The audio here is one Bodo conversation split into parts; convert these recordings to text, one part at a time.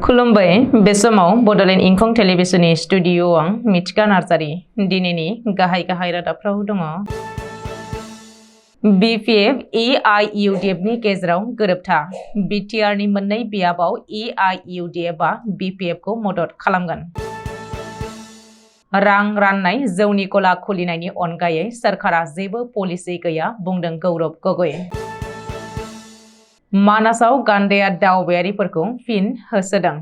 खुलुमबाय बे समाव बडलेण्ड इंखं टेलिभिजननि स्टुडिअ आं मिथिका नार्जारी दिनैनि गाहाय रादाबफ्राव दङ। बीपीएफ एआईइउडीएफ नि गेजेराव गोरोबथा बीटीआर नि मोननै बियाबाव एआईइउडीएफ आ बीपीएफ खौ मदद खालामगोन। रां राननाय जौनि गला खुलिनायनि अनगायै सरकारा जेबो पलिसि गैया बुंदों गौरव गगৈ। मानासाव गान्दाया दावबायारिफोरखौ फिन होसोदों।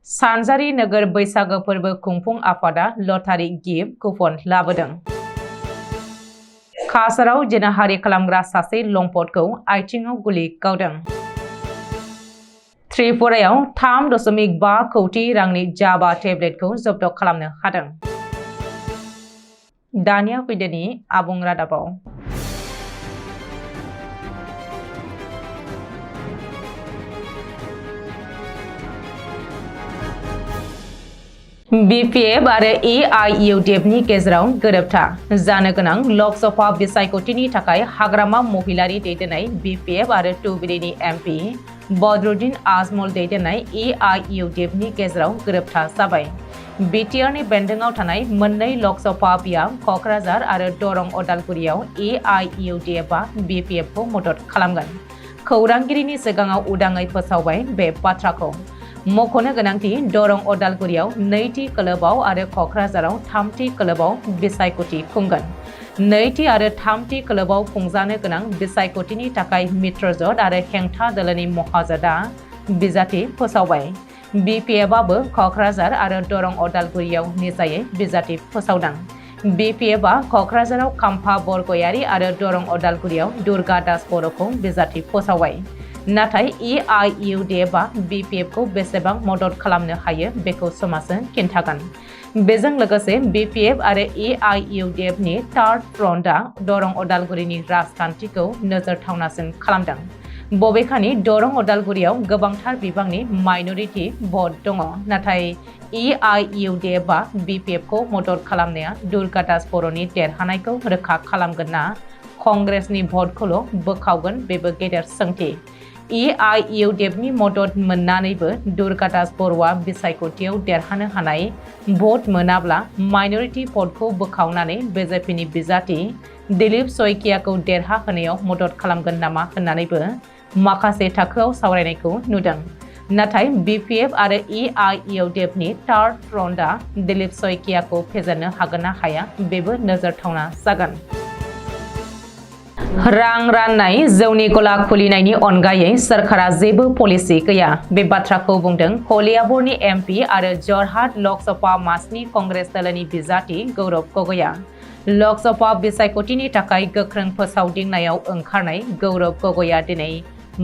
सानजारि नोगोर बैसागो फोरबो खुंफुं आफादा लटारि गिफ्ट कुपन लाबोदों। काछाराव जिनाहारि खालामग्रा सासे लंपटखौ आथिङाव गुलि गावदों। त्रिपुरायाव 3.5 कौटि रांनि जाबा टेब्लेटखौ जब्द खालामनो हादों। दानिया फैदोनि आबुं रादाबाव। बीपीएफ आरो एआईइउडीएफ नि गेजेराव गोरोबथा जानो गोनां लकसभा बिसायख'थिनि थाखाय हाग्रामा महिलारि दैदेननाय बीपीएफ आरो धुबुरीनि एमपि बदरुद्दीन आजमल दैदेननाय एआईइउडीएफ नि गेजेराव गोरोबथा जाबाय। बीटीआरनि बेन्दोङाव थानाय मोननै लकसभा बियाब क'क्राझार आरो दरं अदालगुरियाव एआईइउडीएफ आ बीपीएफ खौ मदद खालामगोन। खौरांगिरिनि सिगाङाव उदाङै फोसावबाय बे बाथ्राखौ। मख'नो गोनांथि दरं अदालगुरियाव नैथि खोलोबाव आरो क'क्राझाराव थामथि खोलोबाव बिसायख'थि खुंगोन। नैथि आरो थामथि खोलोबाव खुंजानो गोनां बिसायख'थिनि थाखाय मित्रजोत आरो हेंथा दोलोनि महाजोतआ बिजाथि फोसावबाय। बीपीएफआबो क'क्राझार आरो दरं अदालगुरियाव निजायै बिजाथि फोसावदों। बीपीएफआ क'क्राझाराव खाम्फा बरगयारि आरो दरं अदालगुरियाव दुर्गा दास बर'खौ बिजाथि फोसावबाय। नाथाय एआईइउडीएफ आ बीपीएफ खौ बेसेबां मदद खालामनो हायो बेखौ समाजजों खिन्थागोन। बेजों लोगोसे बीपीएफ आरो एआईइउडीएफ नि थार्ड फ्रन्टआ दरं अदालगुरिनि राजखान्थिखौ नोजोरथावनासिन खालामदों। बबेखानि दरं अदालगुरियाव गोबांथार बिबांनि माइनरिटि भट दङ, नाथाय एआईइउडीएफ आ बीपीएफ खौ मदद खालामनाया दुर्गा दास बर'नि देरहानायखौ रोखा खालामगोन ना कंग्रेसनि भटखौल' बोखावगोन बेबो गेदेर सोंथि। एआईइउडीएफ नि मदद मोननानैबो दुर्गा दास बर'आ बिसायख'थियाव देरहानो हानाय भट मोनाब्ला माइनरिटि भटखौ बोखावनानै बीजेपीनि बिजाथि दिलीप सयकियाखौ देरहाहोनायाव मदद खालामगोन नामा होननानैबो माखासे थाखोआव सावरायनायखौ नुदों। नाथाय बीपीएफ आरो एआईइउडीएफ नि थार्ड फ्रन्टआ दिलीप सयकियाखौ फेजेननो हागोन ना हाया बेबो नोजोरथावना जागोन। रां राननाय जौनि गला खुलिनायनि अनगायै सरकारा जेबो पलिसि गैया बे बाथ्राखौ बुंदों कलियाबरनि एमपि आरो जरहाट लकसभा मासनि कंग्रेस दलनि बिजाथि गौरव गगैआ। लकसभा बिसायख'थिनि थाखाय गोख्रों फोसावदिंनायाव ओंखारनाय गौरव गगैआ दिनै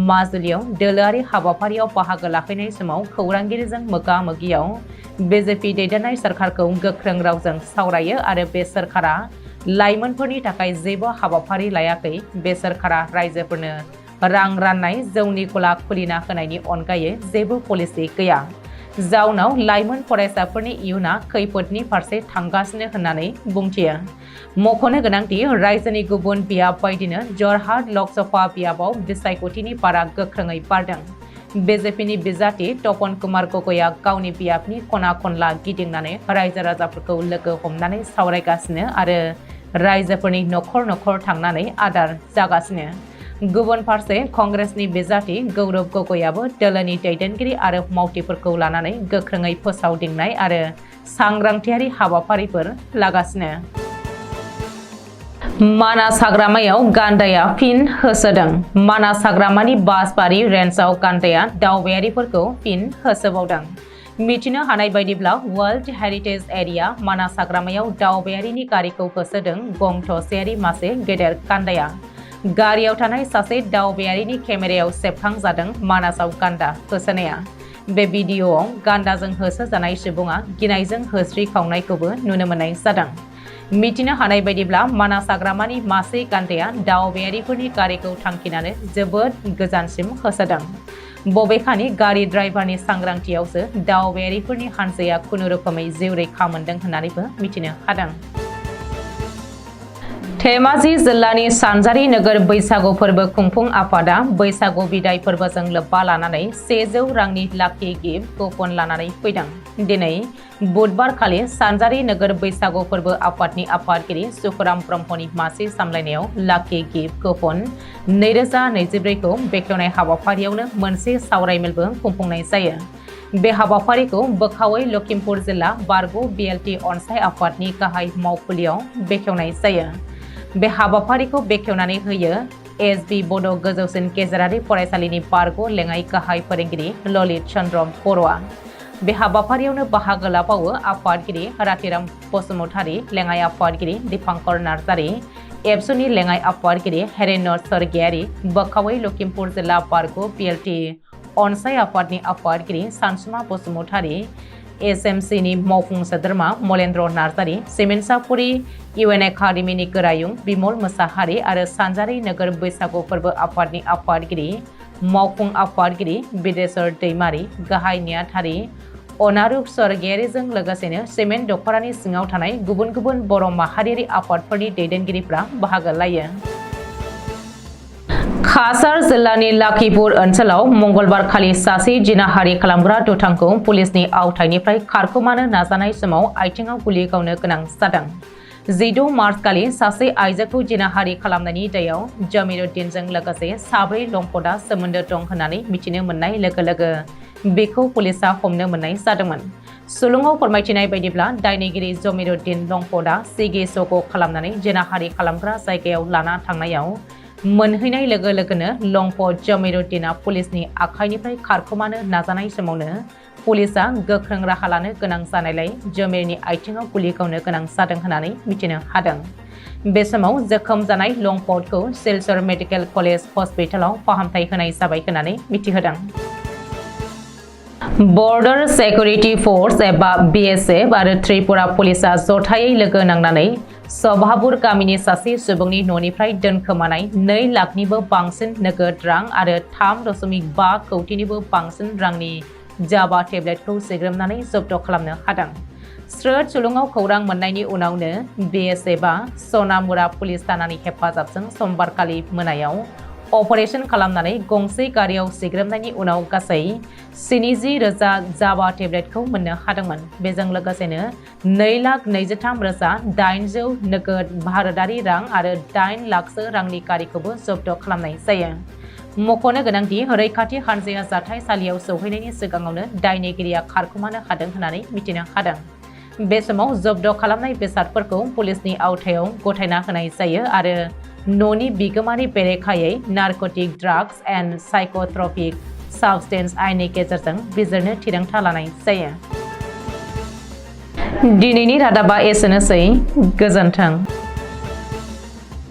माजुलियाव दोलोआरि हाबाफारियाव बाहागो लाफैनाय समाव खौरांगिरिजों मोगा-मोगियाव बीजेपी दैदेननाय सरकारखौ गोख्रों रावजों सावरायो आरो बे सरकारा लाइमोनफोरनि थाखाय जेबो हाबाफारि लायाखै। बे सरकारा रायजोफोरनो रां राननाय जौनि गला खुलिना होनायनि अनगायै जेबो पलिसि गैया। जाउनाव लाइमोन फरायसाफोरनि इयुना खैफोदनि फारसे थांगासिनो होननानै बुंथियो। मख'नो गोनांथि रायजोनि गुबुन बियाब बायदिनो जरहाट लकसभा बियाबाव बिसायख'थिनि बारा गोख्रोङै बारदों। बीजेपीनि बिजाथि तपन कुमार गगैआ गावनि बियाबनि खना खनला गिदिंनानै रायजो राजाफोरखौ लोगो हमनानै सावरायगासिनो आरो रायजोफोरनि न'खर न'खर थांनानै आदार जागासिनो। गुबुन फारसे कंग्रेसनि बिजाथि गौरव गगैआबो दोलोनि दैदेनगिरि आरो मावथिफोरखौ लानानै गोख्रोङै फोसावदिंनाय आरो सांग्रांथियारि हाबाफारिफोर लागासिनो। मानास हाग्रामायाव गान्दाया फिन होसोदों। मानास हाग्रामानि बासबारि रेन्जआव गान्दाया दावबायारिफोरखौ फिन होसोबावदों। मिथिनो हानाय बायदिब्ला वर्ल्ड हेरिटेज एरिया मानास हाग्रामायाव दावबायारिनि गारिखौ होसोदों गं थसेयारि मासे गेदेर गान्दाया। गारियाव थानाय सासे दावबायारिनि केमेरायाव सेबखांजादों मानासाव गान्दा होसोनाया। बे भिडिअ'आव गान्दाजों होसोजानाय सुबुङा गिनायजों होस्रिखावनायखौबो नुनो मोननाय जादों। मिथिनो हानाय बायदिब्ला मानास हाग्रामानि मासे गान्दाया दावबायारिफोरनि गारिखौ थांखिनानै जोबोद गोजानसिम होसोदों। बबेखानि गारि ड्राइभारनि सांग्रांथियावसो दावबायारिफोरनि हानजाया खुनुरोखोमै जिउ रैखा मोनदों होननानैबो मिथिनो हादों। धेमाजि जिल्लानि सानजारि नोगोर बैसागु फोरबो खुंफुं आफादा बैसागु बिदाय फोरबोजों लोब्बा लानानै 100 रांनि लाखि गिफ्ट कुपन लानानै फैदों। दिनै बुधबारखालि सानजारि नोगोर बैसागु फोरबो आफादनि आफादगिरि सुखराम ब्रह्मनि मासि सामलायनायाव लाखि गिफ्ट कुपन 2024 खौ बेखेवनाय हाबाफारियावनो मोनसे सावराय मेलबो खुंफुंनाय जायो। बे हाबाफारिखौ बोखावै लखिमपुर जिल्ला बारग' BLT अनसाय आफादनि गाहाय मावखुलियाव बेखेवनाय जायो। बे हाबाफारिखौ बेखेवनानै होयो SB बड' गोजौसिन गेजेरारि फरायसालिनि बारग' लेङाइ गाहाय फोरोंगिरि ललित चन्द्र बर'आ। बे हाबाफारियावनो बाहागो लाबावो आफादगिरि रातिराम बसुमतारी, लेङाइ आफादगिरि दीपांकर नार्जारी, एबसुनि लेङाइ आफादगिरि हेरेन्य सरगियारि, बोखावै लखिमपुर जिल्ला बारग' BLT अनसाय आफादनि आफादगिरि सानसुमा बसुमतारी, SMCनि मावफुं सोद्रोमा मलेन्द्र नार्जारी, सिमेन्सापुरि UN एकाडेमिनि गोरायुं बिमल मोसाहारि आरो सानजारि नोगोर बैसागु फोरबो आफादनि आफादगिरि मावफुं आफादगिरि बिदेश्वर दैमारी, गाहाय नेहाथारि अनारुप सरगियारिजों लोगोसेनो सिमेन्ट दख'रानि सिङाव थानाय गुबुन गुबुन बर' माहारियारि आफादफोरनि दैदेनगिरिफ्रा बाहागो लायो। काछार जिल्लानि लाखिपुर ओनसोलाव मंगलबारखालि सासे जिनाहारि खालामग्रा दुथांखौ पुलिसनि आवथायनिफ्राय खारखोमानो नाजानाय समाव आथिङाव गुलि गावनो गोनां जादों। 16 मार्चखालि सासे आइजोखौ जिनाहारि खालामनायनि दायाव जमीरुद्दिनजों लोगोसे 4 लंपटआ सोमोन्दो दं होननानै मिथिनो मोननाय लोगो लोगो बेखौ पुलिसआ हमनो मोननाय जादोंमोन। सुलुङाव फोरमायथिनाय बायदिब्ला दायनिगिरि जमीरुद्दिन लंपटआ सिगि सग' खालामनानै जिनाहारि खालामग्रा जायगायाव लाना थांनायाव मोनहैनाय लोगो लोगोनो लंपट जमीरुद्दिना पुलिसनि आखाइनिफ्राय खारखोमानो नाजानाय समावनो पुलिसआ गोख्रों राहा लानो गोनां जानायलाय जमीरनि आथिङाव गुलि गावनो गोनां जादों होननानै मिथिनो हादों। बे समाव जोखोम जानाय लंपटखौ सिलचर मेडिकेल कलेज हस्पिटालाव फाहामथाय होनाय जाबाय होननानै मिथिहोदों। बर्डार सिकिउरिटि फोर्स एबा BSF आरो त्रिपुरा पुलिसआ जथायै लोगो नांनानै सभाबुर गामिनि सासे सुबुंनि न'निफ्राय दोनखोमानाय 2 लाखनिबो बांसिन नोगोद रां आरो 3.5 कौटिनिबो बांसिन रांनि जाबा टेब्लेटखौ सिग्रोमनानै जब्द खालामनो हादों। स्रोद सुलुङाव खौरां मोननायनि उनावनो BSFआ सनामुरा पुलिस थानानि हेफाजाबजों समबारखालि मोनायाव अपारेशन खालामनानै गंसे गारियाव सिग्रोमनायनि उनाव गासै 70,000 जाबा टेब्लेटखौ मोननो हादोंमोन। बेजों लोगोसेनो 2,23,800 नोगोद भारतारि रां आरो 8 लाखसो रांनि गारिखौबो जब्द खालामनाय जायो। मख'नो गोनांदि रैखाथि हानजाया जाथायसालियाव सौहैनायनि सिगाङावनो दायनिगिरिया खारखोमानो हादों होननानै मिथिनो हादों। बे समाव जब्द खालामनाय बेसादफोरखौ पुलिसनि आवथायाव गथायना होनाय जायो आरो न'नि बिगोमानि बेरेखायै नारकटिक ड्राग्स एन्ड साइकोट्रपिक साबस्टेन्स आइननि गेजेरजों बिजिरनो थिरांथा लानाय जायो। दिनैनि रादाबा एसेनोसै। गोजोन्थों।